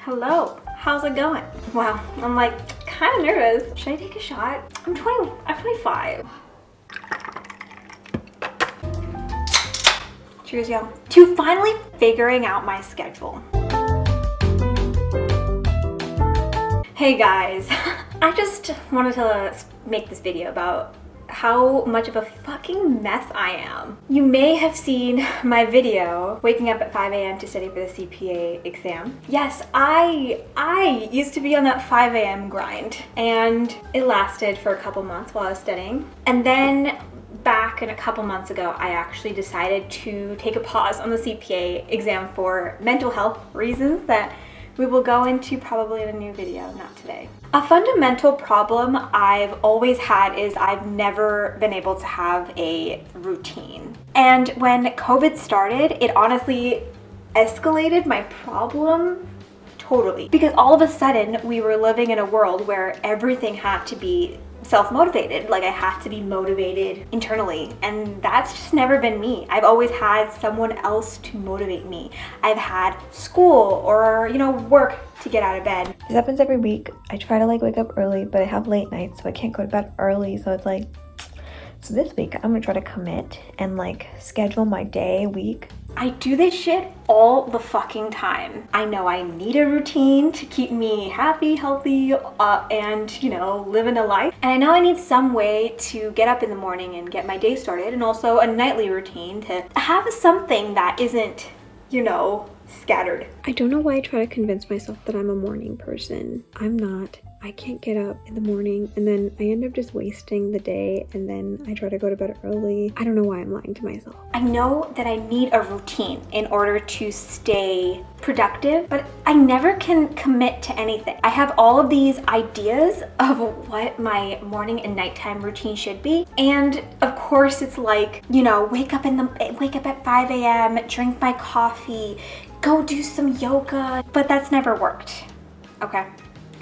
Hello, how's it going? Wow, I'm like kind of nervous. Should I take a shot? I'm 25. Cheers, y'all. To finally figuring out my schedule. Hey guys, I just wanted to make this video about how much of a fucking mess I am. You may have seen my video waking up at 5 a.m. to study for the CPA exam. Yes, I used to be on that 5 a.m. grind, and it lasted for a couple months while I was studying. And then back in a couple months ago, I actually decided to take a pause on the CPA exam for mental health reasons that we will go into probably in a new video, not today. A fundamental problem I've always had is I've never been able to have a routine. And when COVID started, it honestly escalated my problem totally. Because all of a sudden, we were living in a world where everything had to be self-motivated. Like I have to be motivated internally, and that's just never been me. I've always had someone else to motivate me. I've had school or, work to get out of bed. This happens every week. I try to wake up early, but I have late nights, so I can't go to bed early. So it's so this week I'm gonna try to commit and schedule my day, week. I do this shit all the fucking time. I know I need a routine to keep me happy, healthy, and living a life. And I know I need some way to get up in the morning and get my day started, and also a nightly routine to have something that isn't, scattered. I don't know why I try to convince myself that I'm a morning person. I'm not. I can't get up in the morning, and then I end up just wasting the day, and then I try to go to bed early. I don't know why I'm lying to myself. I know that I need a routine in order to stay productive, but I never can commit to anything. I have all of these ideas of what my morning and nighttime routine should be, and of course it's wake up at 5 a.m., drink my coffee, go do some yoga, but that's never worked, okay?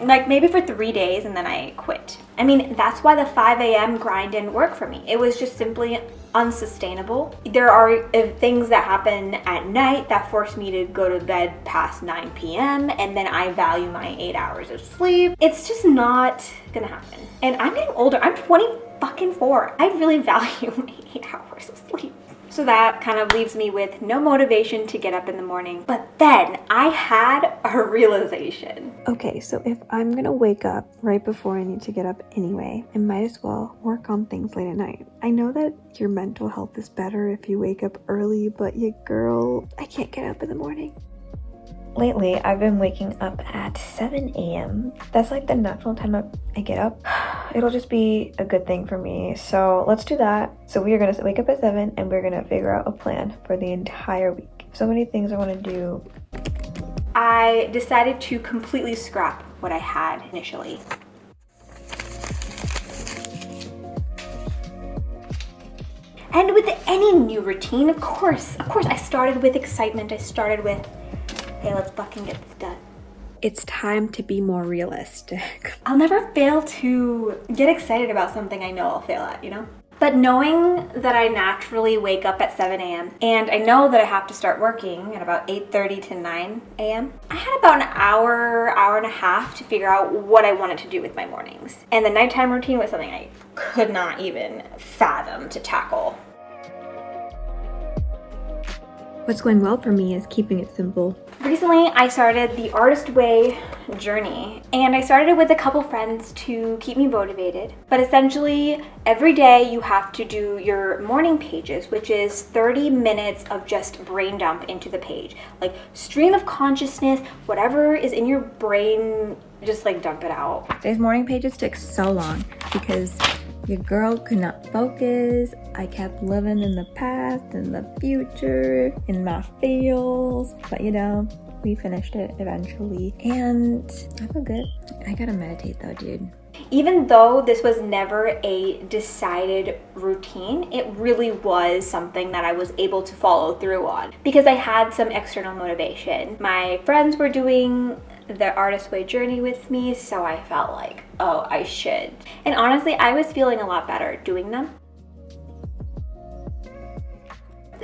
Maybe for 3 days and then I quit. I mean, that's why the 5 a.m. grind didn't work for me. It was just simply unsustainable. There are things that happen at night that force me to go to bed past 9 p.m. and then I value my 8 hours of sleep. It's just not gonna happen. And I'm getting older. I'm 24. I really value my 8 hours of sleep. So that kind of leaves me with no motivation to get up in the morning. But then I had a realization. Okay, so if I'm gonna wake up right before I need to get up anyway, I might as well work on things late at night. I know that your mental health is better if you wake up early, but girl, I can't get up in the morning. Lately, I've been waking up at 7 a.m. That's the natural time I get up. It'll just be a good thing for me. So let's do that. So we are going to wake up at 7 and we're going to figure out a plan for the entire week. So many things I want to do. I decided to completely scrap what I had initially. And with any new routine, of course, I started with excitement. I started with, hey, let's fucking get this done. It's time to be more realistic. I'll never fail to get excited about something I know I'll fail at, But knowing that I naturally wake up at 7 a.m. and I know that I have to start working at about 8:30 to 9 a.m., I had about an hour and a half to figure out what I wanted to do with my mornings. And the nighttime routine was something I could not even fathom to tackle. What's going well for me is keeping it simple. Recently, I started the Artist Way journey, and I started it with a couple friends to keep me motivated. But essentially, every day you have to do your morning pages, which is 30 minutes of just brain dump into the page. Stream of consciousness, whatever is in your brain, just dump it out. Today's morning pages took so long because your girl could not focus. I kept living in the past, in the future, in my feels. But we finished it eventually. And I feel good. I gotta meditate though, dude. Even though this was never a decided routine, it really was something that I was able to follow through on because I had some external motivation. My friends were doing the Artist Way journey with me, so I felt oh, I should. And honestly, I was feeling a lot better doing them.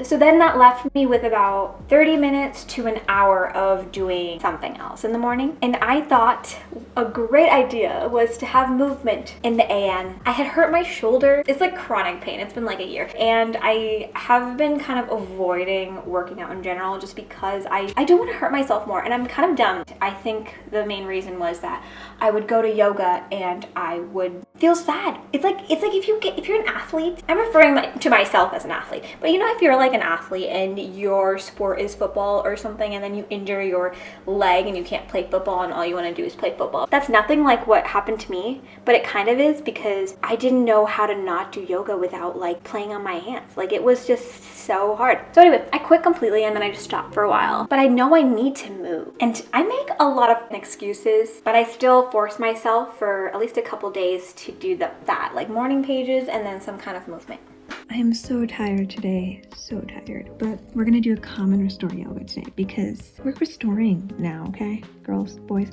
So then that left me with about 30 minutes to an hour of doing something else in the morning. And I thought a great idea was to have movement in the AM. I had hurt my shoulder. It's like chronic pain. It's been like a year. And I have been kind of avoiding working out in general just because I don't want to hurt myself more. And I'm kind of dumb. I think the main reason was that I would go to yoga and I would feel sad. It's like if you're an athlete, I'm referring to myself as an athlete, but you know, if you're like an athlete and your sport is football or something, and then you injure your leg and you can't play football and all you want to do is play football. That's nothing like what happened to me, but it kind of is, because I didn't know how to not do yoga without like playing on my hands. Like, it was just so hard. So anyway, I quit completely and then I just stopped for a while. But I know I need to move. And I make a lot of excuses, but I still force myself for at least a couple days to do that, like morning pages and then some kind of movement. I am so tired today, so tired. But we're gonna do a calm and restore yoga today because we're restoring now, okay? Girls, boys,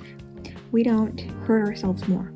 we don't hurt ourselves more.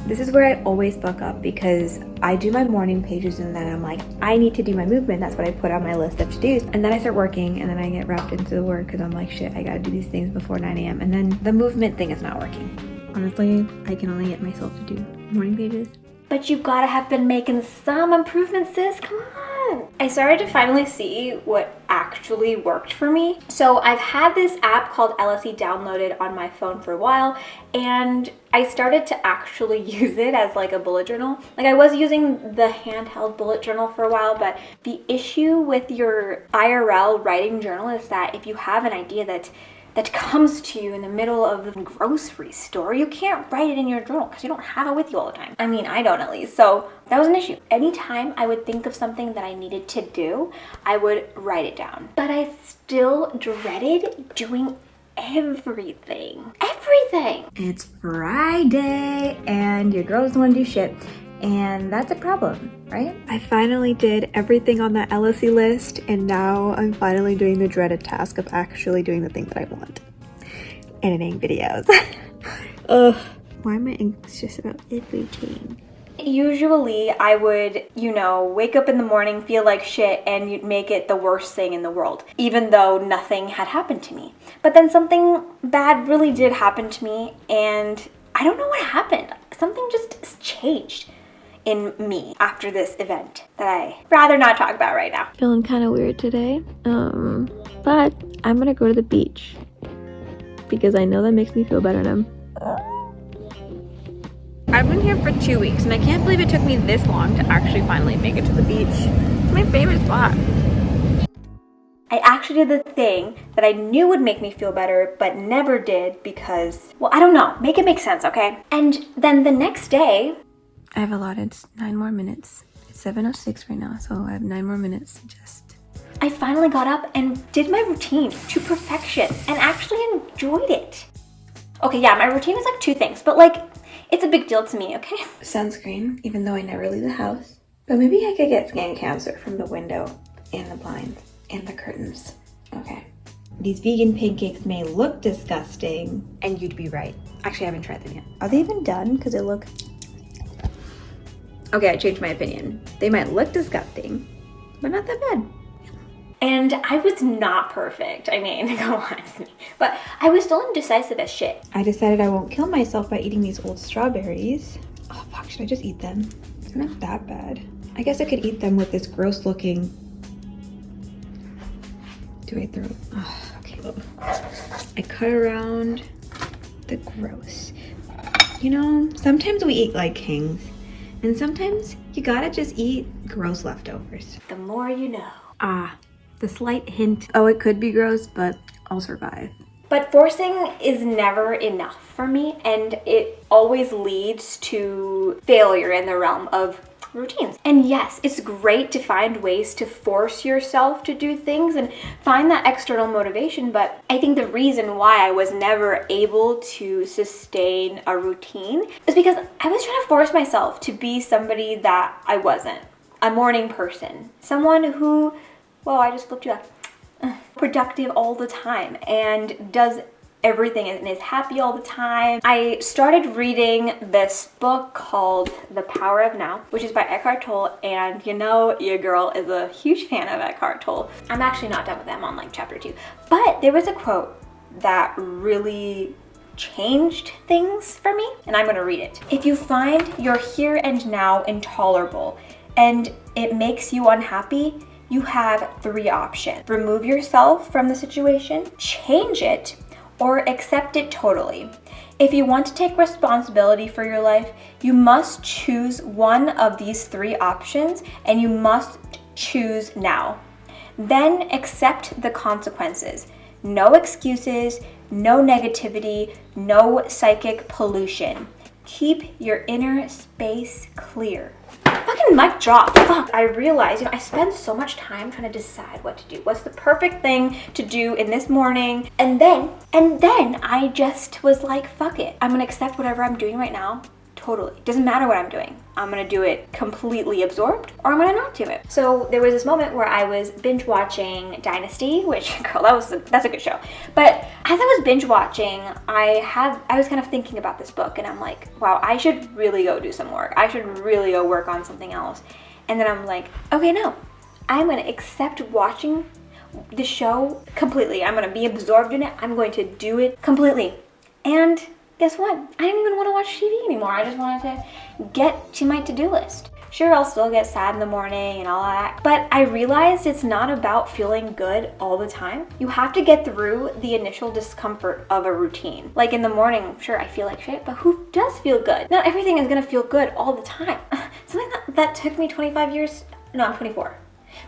This is where I always fuck up because I do my morning pages and then I'm like, I need to do my movement. That's what I put on my list of to-dos. And then I start working and then I get wrapped into the work because I'm like, shit, I gotta do these things before 9 a.m. And then the movement thing is not working. Honestly, I can only get myself to do morning pages. But you gotta have been making some improvements, sis. Come on. I started to finally see what actually worked for me. So I've had this app called LSE downloaded on my phone for a while, and I started to actually use it as like a bullet journal. Like, I was using the handheld bullet journal for a while, but the issue with your IRL writing journal is that if you have an idea that comes to you in the middle of the grocery store, you can't write it in your journal because you don't have it with you all the time. I mean, I don't, at least. So that was an issue. Anytime I would think of something that I needed to do, I would write it down. But I still dreaded doing everything. It's Friday and your girl doesn't want to do shit. And that's a problem, right? I finally did everything on that LSE list, and now I'm finally doing the dreaded task of actually doing the thing that I want. Editing videos. Ugh. Why am I anxious about everything? Usually I would, wake up in the morning, feel like shit, and you'd make it the worst thing in the world, even though nothing had happened to me. But then something bad really did happen to me, and I don't know what happened. Something just changed in me after this event that I rather not talk about right now. Feeling kind of weird today, but I'm gonna go to the beach because I know that makes me feel better now. I've been here for 2 weeks and I can't believe it took me this long to actually finally make it to the beach. It's my favorite spot. I actually did the thing that I knew would make me feel better, but never did because, well, I don't know. Make it make sense, okay? And then the next day, I have allotted 9 more minutes. It's 7:06 right now, so I have 9 more minutes. I finally got up and did my routine to perfection and actually enjoyed it. Okay, yeah, my routine is like 2 things, but like, it's a big deal to me, okay? Sunscreen, even though I never leave the house. But maybe I could get skin cancer from the window and the blinds and the curtains. Okay. These vegan pancakes may look disgusting, and you'd be right. Actually, I haven't tried them yet. Are they even done? Because they look... Okay, I changed my opinion. They might look disgusting, but not that bad. And I was not perfect. I mean, go on with me. But I was still indecisive as shit. I decided I won't kill myself by eating these old strawberries. Oh fuck, should I just eat them? They're not that bad. I guess I could eat them with this gross looking... Do I throw... Oh, okay. I cut around the gross. Sometimes we eat like kings. And sometimes you gotta just eat gross leftovers. The more you know. The slight hint. Oh, it could be gross, but I'll survive. But forcing is never enough for me, and it always leads to failure in the realm of routines. And yes, it's great to find ways to force yourself to do things and find that external motivation, but I think the reason why I was never able to sustain a routine is because I was trying to force myself to be somebody that I wasn't. A morning person. Someone who, whoa, I just flipped you up. Productive all the time and does everything and is happy all the time. I started reading this book called The Power of Now, which is by Eckhart Tolle, and you know your girl is a huge fan of Eckhart Tolle. I'm actually not done with them on like chapter 2, but there was a quote that really changed things for me, and I'm gonna read it. If you find your here and now intolerable and it makes you unhappy, you have 3 options. Remove yourself from the situation, change it, or accept it totally. If you want to take responsibility for your life, you must choose one of these 3 options, and you must choose now. Then accept the consequences. No excuses, no negativity, no psychic pollution. Keep your inner space clear. Fucking mic drop. Fuck. I realized, I spend so much time trying to decide what to do. What's the perfect thing to do in this morning? And then I just was like, fuck it. I'm gonna accept whatever I'm doing right now. Totally. Doesn't matter what I'm doing. I'm gonna do it completely absorbed, or I'm gonna not do it. So there was this moment where I was binge watching Dynasty, which, girl, that's a good show. But as I was binge watching, I was kind of thinking about this book, and I'm like, wow, I should really go do some work. I should really go work on something else. And then I'm like, okay, no, I'm gonna accept watching the show completely. I'm gonna be absorbed in it. I'm going to do it completely. And guess what? I didn't even want to watch TV anymore. I just wanted to get to my to-do list. Sure, I'll still get sad in the morning and all that, but I realized it's not about feeling good all the time. You have to get through the initial discomfort of a routine. Like in the morning, sure, I feel like shit, but who does feel good? Not everything is gonna feel good all the time. Something that took me 25 years, no, I'm 24.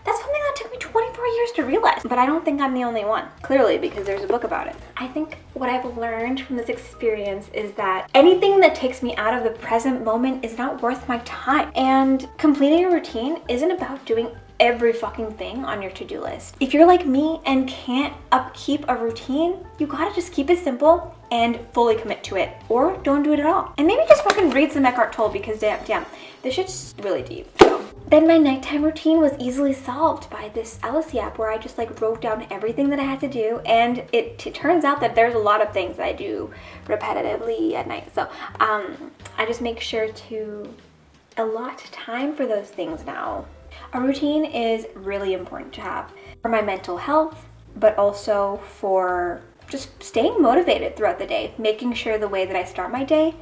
That's something that took me 24 years to realize, but I don't think I'm the only one, clearly, because there's a book about it. I think what I've learned from this experience is that anything that takes me out of the present moment is not worth my time. And completing a routine isn't about doing every fucking thing on your to-do list. If you're like me and can't upkeep a routine, you gotta just keep it simple and fully commit to it, or don't do it at all. And maybe just fucking read some Eckhart Tolle, because damn, this shit's really deep. So then my nighttime routine was easily solved by this Alice app, where I just like wrote down everything that I had to do, and it turns out that there's a lot of things that I do repetitively at night. So I just make sure to allot time for those things now. A routine is really important to have for my mental health, but also for just staying motivated throughout the day, making sure the way that I start my day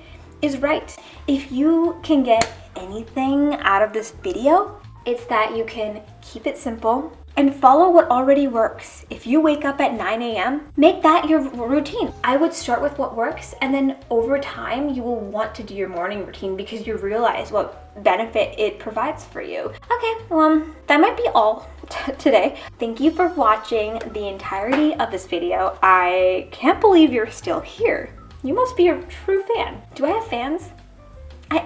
is right. If you can get anything out of this video, it's that you can keep it simple and follow what already works. If you wake up at 9 a.m., make that your routine. I would start with what works, and then over time, you will want to do your morning routine because you realize what benefit it provides for you. Okay, well, that might be all today. Thank you for watching the entirety of this video. I can't believe you're still here. You must be a true fan. Do I have fans?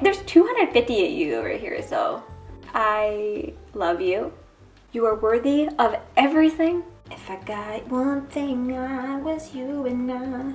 There's 250 of you over here, so I love you. You are worthy of everything. If I got one thing, I was you and I.